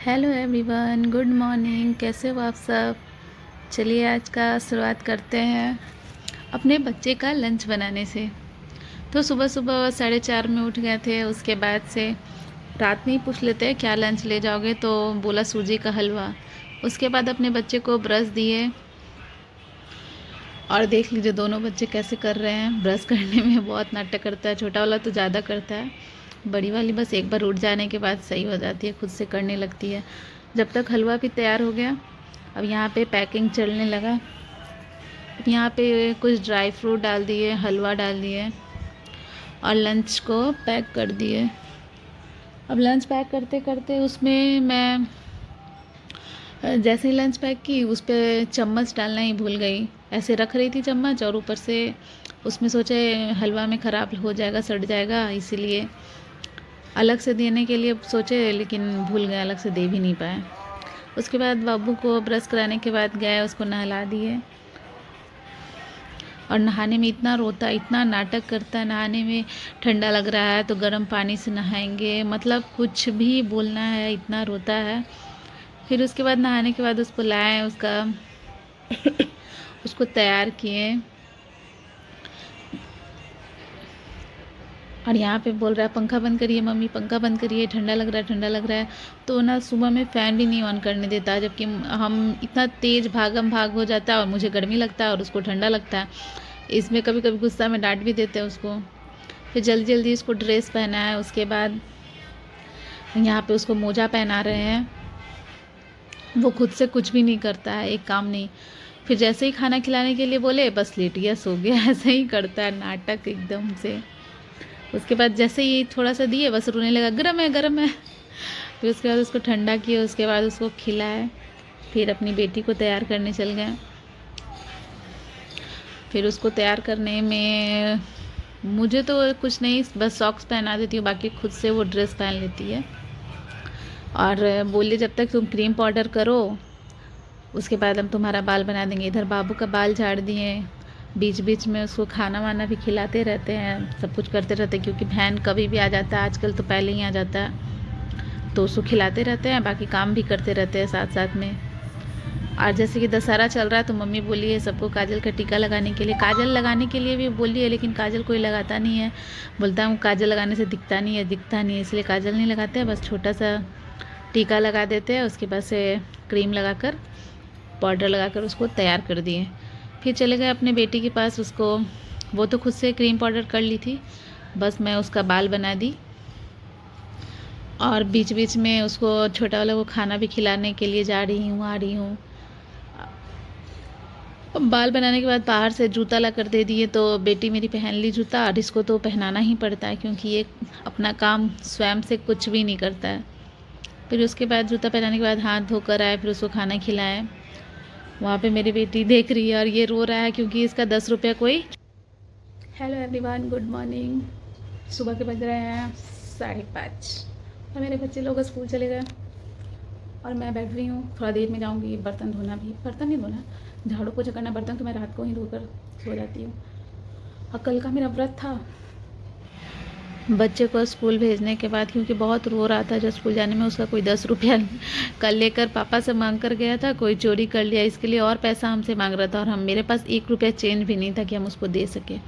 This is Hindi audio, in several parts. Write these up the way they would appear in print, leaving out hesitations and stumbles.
Hello everyone, good morning. कैसे हो आप सब? चलिए आज का शुरुआत करते हैं अपने बच्चे का लंच बनाने से। तो सुबह सुबह 4:30 में उठ गए थे। उसके बाद से रात में ही पूछ लेते हैं क्या लंच ले जाओगे, तो बोला सूजी का हलवा। उसके बाद अपने बच्चे को ब्रश दिए और देख लीजिए दोनों बच्चे कैसे कर रहे हैं। ब्रश करने में बहुत नाटक करता है, छोटा वाला तो ज़्यादा करता है, बड़ी वाली बस एक बार उठ जाने के बाद सही हो जाती है, खुद से करने लगती है। जब तक हलवा भी तैयार हो गया, अब यहाँ पे पैकिंग चलने लगा। अब यहाँ पे कुछ ड्राई फ्रूट डाल दिए, हलवा डाल दिए और लंच को पैक कर दिए। अब लंच पैक करते करते उसमें मैं जैसे ही लंच पैक की उस पर चम्मच डालना ही भूल गई। ऐसे रख रही थी चम्मच और ऊपर से उसमें सोचे हलवा में ख़राब हो जाएगा, सड़ जाएगा, इसीलिए अलग से देने के लिए सोचे, लेकिन भूल गए, अलग से दे भी नहीं पाए। उसके बाद बाबू को ब्रश कराने के बाद गए, उसको नहला दिए। और नहाने में इतना रोता, इतना नाटक करता है नहाने में। ठंडा लग रहा है तो गर्म पानी से नहाएंगे, मतलब कुछ भी बोलना है, इतना रोता है। फिर उसके बाद नहाने के बाद उसको लाए, उसको तैयार किए। और यहाँ पे बोल रहा है पंखा बंद करिए मम्मी, पंखा बंद करिए, ठंडा लग रहा है, ठंडा लग रहा है। तो ना सुबह में फ़ैन भी नहीं ऑन करने देता, जबकि हम इतना तेज़ भागम भाग हो जाता है और मुझे गर्मी लगता है और उसको ठंडा लगता है। इसमें कभी कभी गुस्सा में डांट भी देते हैं उसको। फिर जल्दी जल्दी उसको ड्रेस पहना है। उसके बाद यहाँ पे उसको मोजा पहना रहे हैं। वो खुद से कुछ भी नहीं करता है, एक काम नहीं। फिर जैसे ही खाना खिलाने के लिए बोले बस लेट गया, सो गया, ऐसे ही करता है नाटक एकदम से। उसके बाद जैसे ही थोड़ा सा दिए बस रोने लगा, गरम है गरम है। फिर उसके बाद उसको ठंडा किया, उसके बाद उसको खिलाए। फिर अपनी बेटी को तैयार करने चल गए। फिर उसको तैयार करने में मुझे तो कुछ नहीं, बस सॉक्स पहना देती हूँ, बाकी खुद से वो ड्रेस पहन लेती है। और बोलिए जब तक तुम क्रीम पाउडर करो उसके बाद हम तुम्हारा बाल बना देंगे। इधर बाबू का बाल झाड़ दिए, बीच बीच में उसको खाना वाना भी खिलाते रहते हैं, सब कुछ करते रहते हैं, क्योंकि बहन कभी भी आ जाता है, आजकल तो पहले ही आ जाता है, तो उसको खिलाते रहते हैं, बाकी काम भी करते रहते हैं साथ साथ में। और जैसे कि दशहरा चल रहा है तो मम्मी बोली है सबको काजल का टीका लगाने के लिए। काजल लगाने के लिए भी बोली है, लेकिन काजल कोई लगाता नहीं है। बोलता हूँ काजल लगाने से दिखता नहीं है, दिखता नहीं है, इसलिए काजल नहीं लगाते हैं, बस छोटा सा टीका लगा देते हैं। उसके बाद से क्रीम लगाकर, पाउडर लगाकर उसको तैयार कर दिए। फिर चले गए अपने बेटी के पास। उसको वो तो खुद से क्रीम पाउडर कर ली थी, बस मैं उसका बाल बना दी। और बीच बीच में उसको छोटा वाला को खाना भी खिलाने के लिए जा रही हूँ, आ रही हूँ। बाल बनाने के बाद बाहर से जूता ला कर दे दिए, तो बेटी मेरी पहन ली जूता। और इसको तो पहनाना ही पड़ता है, क्योंकि ये अपना काम स्वयं से कुछ भी नहीं करता है। फिर उसके बाद जूता पहनाने के बाद हाथ धोकर आए, फिर उसको खाना खिलाए। वहाँ पे मेरी बेटी देख रही है और ये रो रहा है क्योंकि इसका 10 रुपया कोई। Hello everyone, good morning. सुबह के बज रहे हैं 5:30 और मेरे बच्चे लोग स्कूल चले गए और मैं बैठ रही हूँ। थोड़ा देर में जाऊँगी। बर्तन धोना भी, बर्तन नहीं धोना, झाड़ू पोछा करना। बर्तन तो मैं रात को ही धोकर सो जाती हूँ। और कल का मेरा व्रत था। बच्चे को स्कूल भेजने के बाद, क्योंकि बहुत रो रहा था जो स्कूल जाने में, उसका कोई 10 रुपया कल लेकर पापा से मांग कर गया था, कोई चोरी कर लिया, इसके लिए और पैसा हमसे मांग रहा था। और मेरे पास 1 रुपया चेंज भी नहीं था कि हम उसको दे सके,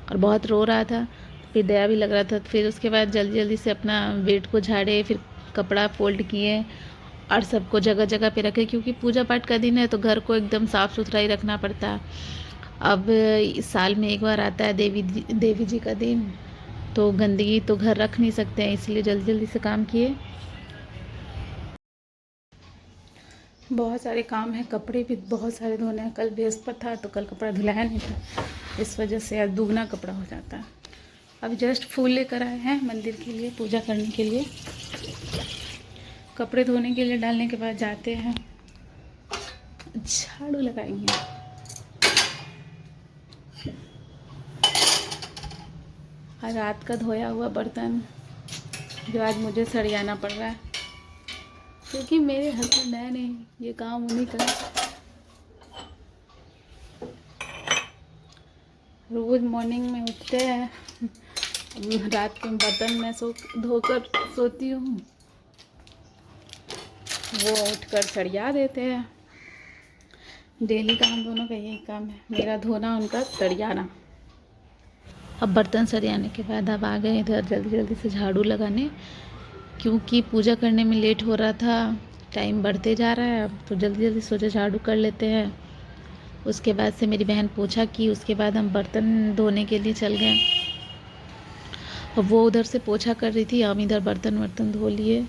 और बहुत रो रहा था। फिर दया भी लग रहा था। फिर उसके बाद जल्दी जल्दी से अपना बेड को झाड़े, फिर कपड़ा फोल्ड किए और सबको जगह जगह पे रखे, क्योंकि पूजा पाठ का दिन है तो घर को एकदम साफ़ सुथरा ही रखना पड़ता है। अब इस साल में एक बार आता है देवी जी का दिन, तो गंदगी तो घर रख नहीं सकते हैं, इसलिए जल्दी जल्दी से काम किए। बहुत सारे काम हैं, कपड़े भी बहुत सारे धोने हैं। कल बृहस्पति था तो कल कपड़ा धुलाया नहीं था, इस वजह से आज दुगना कपड़ा हो जाता है। अब जस्ट फूल लेकर आए हैं मंदिर के लिए, पूजा करने के लिए। कपड़े धोने के लिए डालने के बाद जाते हैं, झाड़ू लगाएंगे। और रात का धोया हुआ बर्तन जो आज मुझे सरियाना पड़ रहा है, क्योंकि मेरे हस्बैंड है नहीं, ये काम उन्हीं का। रोज़ मॉर्निंग में उठते हैं, रात के बर्तन मैं धोकर सोती हूँ। वो उठकर सरिया देते हैं। डेली का हम दोनों का यही काम है, मेरा धोना, उनका सरियाना। अब बर्तन सरियाने के बाद अब आ गए इधर जल्दी जल्दी से झाड़ू लगाने, क्योंकि पूजा करने में लेट हो रहा था, टाइम बढ़ते जा रहा है। अब तो जल्दी जल्दी सोचा झाड़ू कर लेते हैं। उसके बाद से मेरी बहन पोछा की, उसके बाद हम बर्तन धोने के लिए चल गए। और वो उधर से पोछा कर रही थी, हम इधर बर्तन वर्तन धो लिए।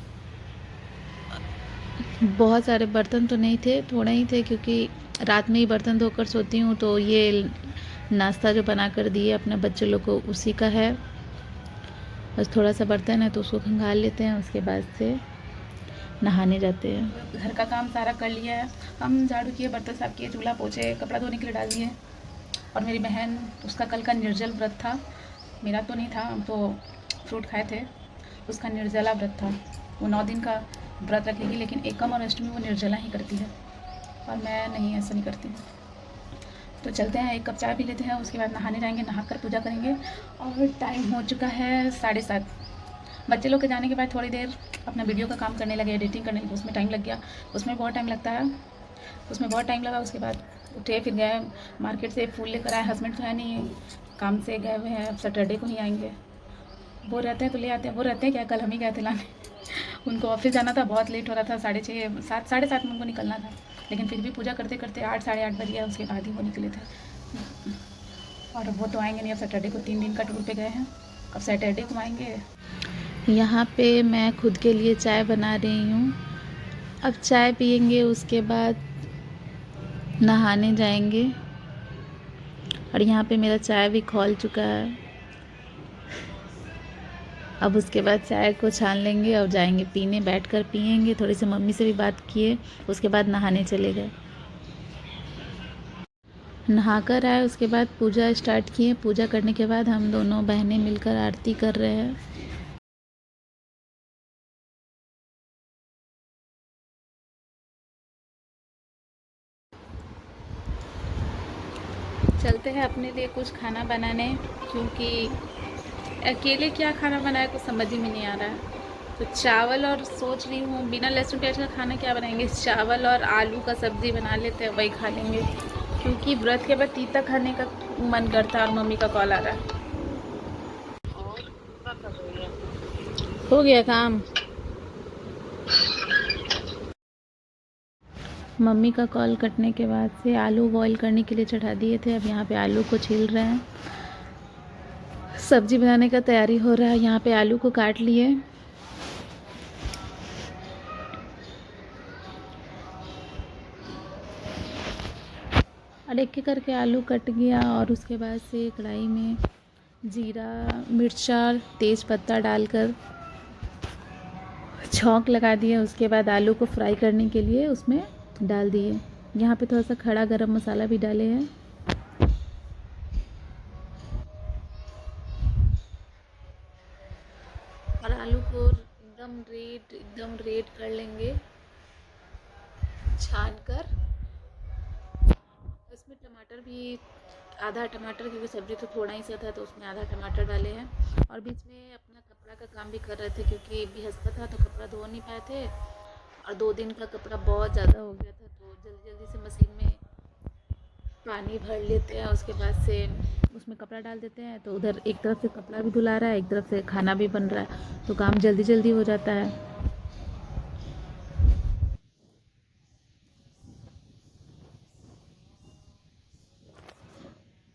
बहुत सारे बर्तन तो नहीं थे, थोड़े ही थे, क्योंकि रात में ही बर्तन धोकर सोती हूँ। तो ये नाश्ता जो बना कर दिए अपने बच्चे लोग को, उसी का है। बस थोड़ा सा बर्तन है तो उसको खंगाल लेते हैं, उसके बाद से नहाने जाते हैं। घर का काम सारा कर लिया है, हम झाड़ू किए, बर्तन साफ किए, चूल्हा पोछे, कपड़ा धोने के लिए डाल दिए। और मेरी बहन, उसका कल का निर्जल व्रत था, मेरा तो नहीं था, हम तो फ्रूट खाए थे। उसका निर्जला व्रत था, वो 9 दिन का व्रत रखेगी, लेकिन एकम और अष्टमी वो निर्जला ही करती है, और मैं नहीं, ऐसा नहीं करती। तो चलते हैं, 1 कप चाय पी लेते हैं, उसके बाद नहाने जाएंगे, नहाकर पूजा करेंगे। और टाइम हो चुका है 7:30। बच्चे लोग के जाने के बाद थोड़ी देर अपना वीडियो का काम करने लगे, एडिटिंग करने लगे, उसमें टाइम लग गया, उसमें बहुत टाइम लगता है, उसमें बहुत टाइम लगा। उसके बाद उठे, फिर गए मार्केट से फूल लेकर आए। हस्बैंड तो है नहीं, काम से गए हुए हैं, अब सैटरडे को ही आएंगे। वो रहते हैं तो ले आते हैं, वो रहते हैं क्या, कल हम ही गए थे लाने। उनको ऑफिस जाना था, बहुत लेट हो रहा था, 6:30 7 7:30 में उनको निकलना था, लेकिन फिर भी पूजा करते करते 8 साढ़े 8 बज गया, उसके बाद ही वो निकले थे। और वो तो आएंगे नहीं, अब सैटरडे को 3 दिन का टूर पे गए हैं, अब सैटरडे को आएंगे। यहाँ पे मैं खुद के लिए चाय बना रही हूँ। अब चाय पियेंगे, उसके बाद नहाने जाएंगे। और यहाँ पे मेरा चाय भी खौल चुका है। अब उसके बाद चाय को छान लेंगे और जाएंगे पीने, बैठकर पियेंगे। थोड़ी सी मम्मी से भी बात किए, उसके बाद नहाने चले गए। नहाकर आए, उसके बाद पूजा स्टार्ट किए। पूजा करने के बाद हम दोनों बहनें मिलकर आरती कर रहे हैं। चलते हैं अपने लिए कुछ खाना बनाने, क्योंकि अकेले क्या खाना बनाए कुछ समझ ही में नहीं आ रहा है। तो चावल, और सोच रही हूँ बिना लहसुन प्याज का खाना क्या बनाएंगे, चावल और आलू का सब्ज़ी बना लेते हैं, वही खा लेंगे, क्योंकि व्रत के बाद तीता खाने का मन करता है। और मम्मी का कॉल आ रहा है। हो गया काम। मम्मी का कॉल कटने के बाद से आलू बॉईल करने के लिए चढ़ा दिए थे। अब यहाँ पे आलू को छील रहे हैं, सब्जी बनाने का तैयारी हो रहा है। यहाँ पे आलू को काट लिए, और एक एक करके आलू कट गया। और उसके बाद से कढ़ाई में जीरा, मिर्चा, तेज पत्ता डालकर छौंक लगा दिया। उसके बाद आलू को फ्राई करने के लिए उसमें डाल दिए। यहाँ पे थोड़ा सा खड़ा गरम मसाला भी डाले हैं। और आलू को एकदम रेड कर लेंगे छान कर। इसमें टमाटर भी, आधा टमाटर, क्योंकि सब्ज़ी तो थोड़ा ही सा था तो उसमें आधा टमाटर डाले हैं। और बीच में अपना कपड़ा का काम भी कर रहे थे, क्योंकि बृहस्पति था तो कपड़ा धो नहीं पाए थे, और 2 दिन का कपड़ा बहुत ज़्यादा हो गया था, तो जल्दी जल्दी से मशीन में पानी भर लेते हैं, उसके बाद से उसमें कपड़ा डाल देते हैं। तो उधर एक तरफ से कपड़ा भी धुला रहा है, एक तरफ से खाना भी बन रहा है, तो काम जल्दी जल्दी हो जाता है।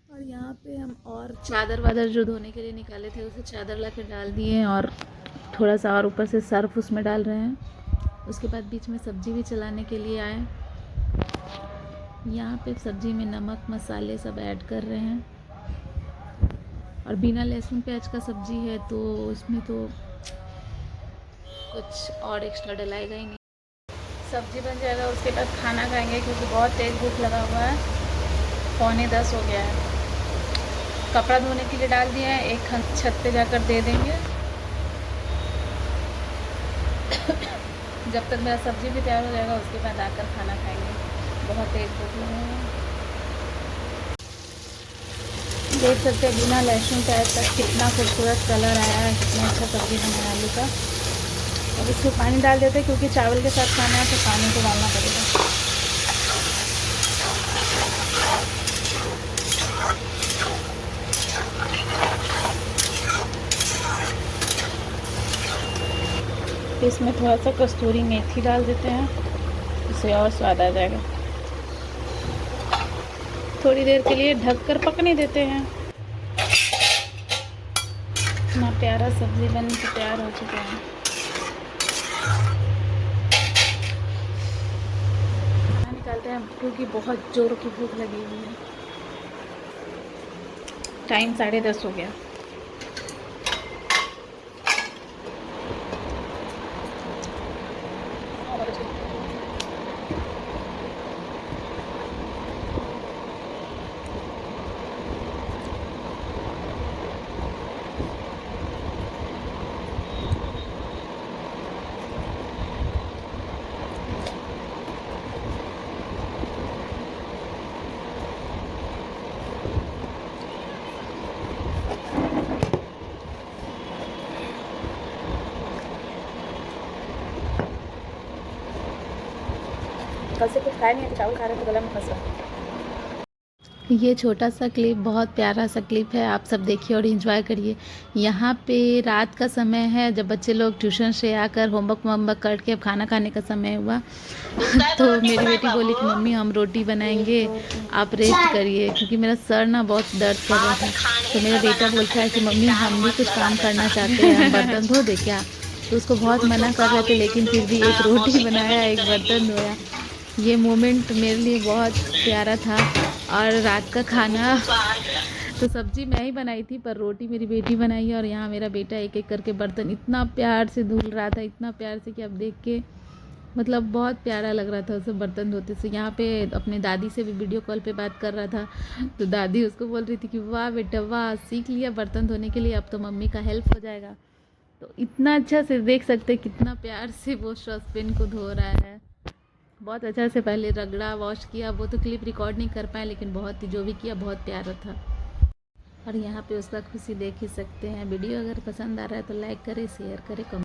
और यहाँ पे हम और चादर वादर जो धोने के लिए निकाले थे, उसे चादर ला के डाल दिए, और थोड़ा सा और ऊपर से सर्फ उसमें डाल रहे हैं। उसके बाद बीच में सब्ज़ी भी चलाने के लिए आए। यहाँ पे सब्ज़ी में नमक मसाले सब ऐड कर रहे हैं। और बिना लहसुन प्याज का सब्ज़ी है, तो उसमें तो कुछ और एक्स्ट्रा डलाएगा ही नहीं। सब्ज़ी बन जाएगा, उसके बाद खाना खाएंगे, क्योंकि बहुत तेज़ भूख लगा हुआ है। 9:45 हो गया है। कपड़ा धोने के लिए डाल दिया है, एक छत पे जाकर दे देंगे। जब तक मेरा सब्ज़ी भी तैयार हो जाएगा, उसके बाद आकर खाना खाएंगे। बहुत तेज़ भूख लगा है। देख सकते हैं बिना लहसुन प्याज का कितना खूबसूरत कलर आया है, कितना अच्छा सब्ज़ी बना है आलू का। अब इसमें पानी डाल देते हैं क्योंकि चावल के साथ खाना है तो पानी तो डालना पड़ेगा। इसमें थोड़ा सा कस्तूरी मेथी डाल देते हैं, इससे और स्वाद आ जाएगा। थोड़ी देर के लिए ढककर पकने देते हैं। इतना प्यारा सब्ज़ी बन के तैयार हो चुका है। निकालते हैं क्योंकि बहुत ज़ोरों की भूख लगी हुई है। टाइम 10:30 हो गया। कल से कुछ खाया नहीं है तो चावल खा रहे तो गला में फंस रहा। ये छोटा सा क्लिप बहुत प्यारा सा क्लिप है, आप सब देखिए और एंजॉय करिए। यहाँ पे रात का समय है, जब बच्चे लोग ट्यूशन से आकर होमवर्क करके अब खाना खाने का समय हुआ तो मेरी बेटी बोली कि मम्मी हम रोटी बनाएंगे, आप रेस्ट करिए, क्योंकि मेरा सर ना बहुत दर्द कर रहा था। तो मेरा बेटा बोलता है कि मम्मी हम भी कुछ काम करना चाहते हैं, हम बर्तन धो दे क्या। तो उसको बहुत मना कर रहे थे, लेकिन फिर भी एक रोटी बनाया, एक बर्तन धोया। ये मोमेंट मेरे लिए बहुत प्यारा था। और रात का खाना तो सब्जी मैं ही बनाई थी, पर रोटी मेरी बेटी बनाई है। और यहाँ मेरा बेटा एक एक करके बर्तन इतना प्यार से धुल रहा था, इतना प्यार से कि अब देख के मतलब बहुत प्यारा लग रहा था उसे बर्तन धोते से। यहाँ पे अपने दादी से भी वीडियो कॉल पे बात कर रहा था, तो दादी उसको बोल रही थी कि वाह बेटा वाह, सीख लिया बर्तन धोने के लिए, अब तो मम्मी का हेल्प हो जाएगा। तो इतना अच्छा से देख सकते कितना प्यार से वो सॉसपेन को धो रहा है। बहुत अच्छा से पहले रगड़ा, वॉश किया। वो तो क्लिप रिकॉर्ड नहीं कर पाए, लेकिन बहुत ही जो भी किया बहुत प्यारा था। और यहाँ पे उसका खुशी देख ही सकते हैं। वीडियो अगर पसंद आ रहा है तो लाइक करें, शेयर करें, कमेंट